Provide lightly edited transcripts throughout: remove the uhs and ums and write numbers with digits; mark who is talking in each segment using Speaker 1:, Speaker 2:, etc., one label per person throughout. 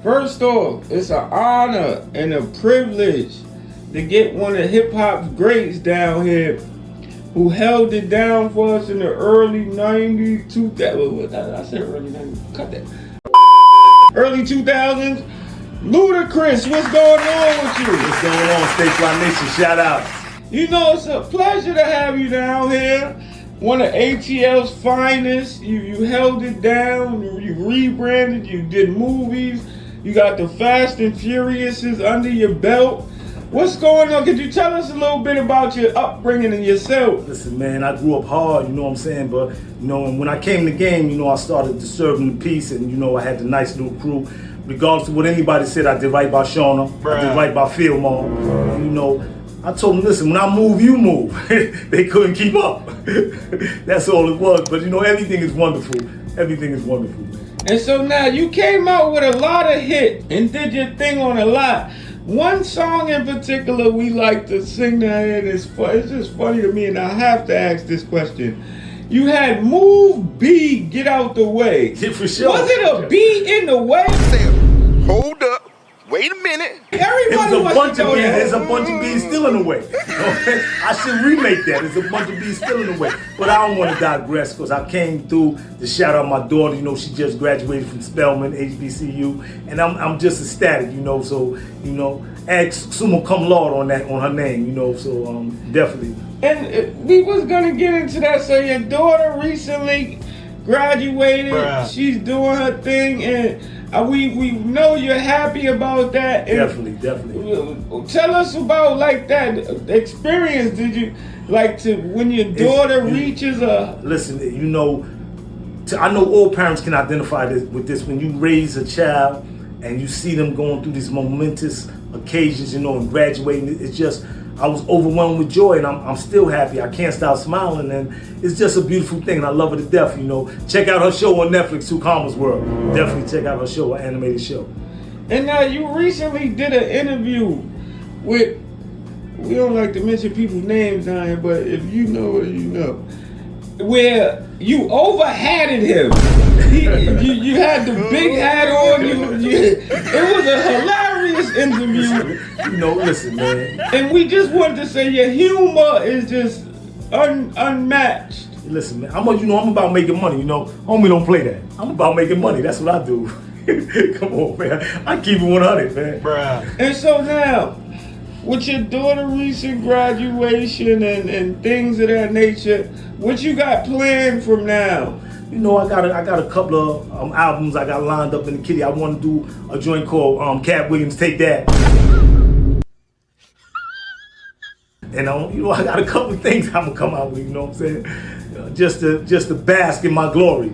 Speaker 1: First off, it's an honor and a privilege to get one of hip-hop's greats down here who held it down for us in the early 90s, 2000, I said early 90s, cut that. Early 2000s, Ludacris, what's going on with you?
Speaker 2: What's going on, Stayfly Nation? Shout out.
Speaker 1: You know, it's a pleasure to have you down here. One of ATL's finest. You held it down, you rebranded, you did movies, you got the Fast and Furiouses under your belt. What's going on? Could you tell us a little bit about your upbringing and yourself?
Speaker 2: Listen, man, I grew up hard, you know what I'm saying? But, you know, when I came to the game, you know, I started disturbing the peace and, you know, I had the nice little crew. Regardless of what anybody said, I did right by Shauna, I did right by Fillmore. And, you know, I told them, listen, when I move, you move. They couldn't keep up. That's all it was. But, you know, everything is wonderful. Everything is wonderful, man.
Speaker 1: And so now you came out with a lot of hits and did your thing on a lot. One song in particular we like to sing that, and it's just funny to me, and I have to ask this question. You had Move B, Get Out the Way.
Speaker 2: Yeah, for sure.
Speaker 1: Was it a B in the way?
Speaker 3: Hold up. Wait a minute.
Speaker 1: Everybody
Speaker 2: There's a bunch
Speaker 1: to
Speaker 2: of
Speaker 1: go
Speaker 2: bees.
Speaker 1: there.
Speaker 2: There's a bunch of bees still in the way. Okay? I should remake that. There's a bunch of bees still in the way. But I don't want to digress because I came through to shout out my daughter. You know, she just graduated from Spelman, HBCU, and I'm just ecstatic. You know, so you know, add summa cum laude on her name. You know, so definitely.
Speaker 1: And we was gonna get into that. So your daughter recently graduated.
Speaker 2: Bruh.
Speaker 1: She's doing her thing, and we know you're happy about that. And
Speaker 2: Definitely.
Speaker 1: Tell us about like that experience. Did you like to when your daughter reaches a?
Speaker 2: Listen, you know, I know all parents can identify with this. When you raise a child and you see them going through these momentous occasions, you know, and graduating, it's just. I was overwhelmed with joy, and I'm still happy. I can't stop smiling, and it's just a beautiful thing, and I love her to death, you know. Check out her show on Netflix, Two Commas World. Definitely check out her show, her animated show.
Speaker 1: And now you recently did an interview with, we don't like to mention people's names on here, but if you know it, you know, where you over-hatted him. You had the big hat on. It was a hilarious interview.
Speaker 2: You know, listen, man.
Speaker 1: And we just wanted to say your humor is just unmatched.
Speaker 2: Listen, man, I'm about making money, you know. Homie don't play that. I'm about making money. That's what I do. Come on, man. I keep it 100, man.
Speaker 1: Bruh. And so now, with your daughter recent graduation and things of that nature, what you got planned from now?
Speaker 2: You know, I got a couple of albums I got lined up in the kitty. I want to do a joint called Cat Williams Take That. And you know, I got a couple of things I'm gonna come out with. You know what I'm saying? Just to bask in my glory.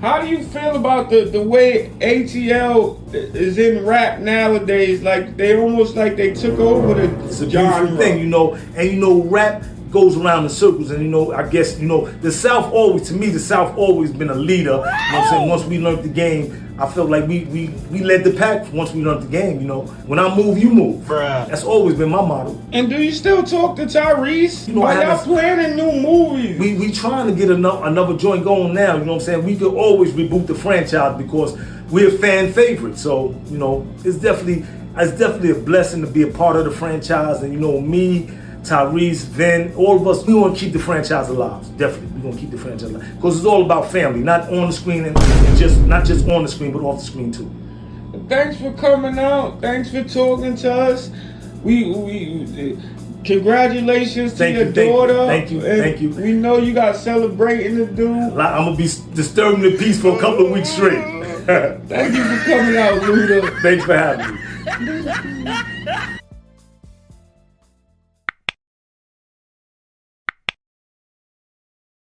Speaker 1: How do you feel about the way ATL is in rap nowadays? Like they almost like they took over the
Speaker 2: It's a
Speaker 1: genre.
Speaker 2: beautiful thing, you know. And you know, rap goes around in circles, and you know, I guess, you know, the South always been a leader. You know what I'm saying? Once we learned the game, I felt like we led the pack once we learned the game, you know. When I move, you move.
Speaker 1: Bruh.
Speaker 2: That's always been my motto.
Speaker 1: And do you still talk to Tyrese?
Speaker 2: You know,
Speaker 1: Are y'all planning new movies?
Speaker 2: We trying to get another joint going now, you know what I'm saying? We could always reboot the franchise because we're fan favorites. So, you know, it's definitely a blessing to be a part of the franchise. And you know, me, Tyrese, Vin, all of us, we want to keep the franchise alive. Definitely, we're going to keep the franchise alive. Because it's all about family, not on the screen and not just on the screen, but off the screen too.
Speaker 1: Thanks for coming out. Thanks for talking to us. We congratulations to your daughter.
Speaker 2: Thank you.
Speaker 1: We know you got celebrating to do.
Speaker 2: I'm going to be disturbing the peace for a couple of weeks straight.
Speaker 1: Thank you for coming out, Luda.
Speaker 2: Thanks for having me.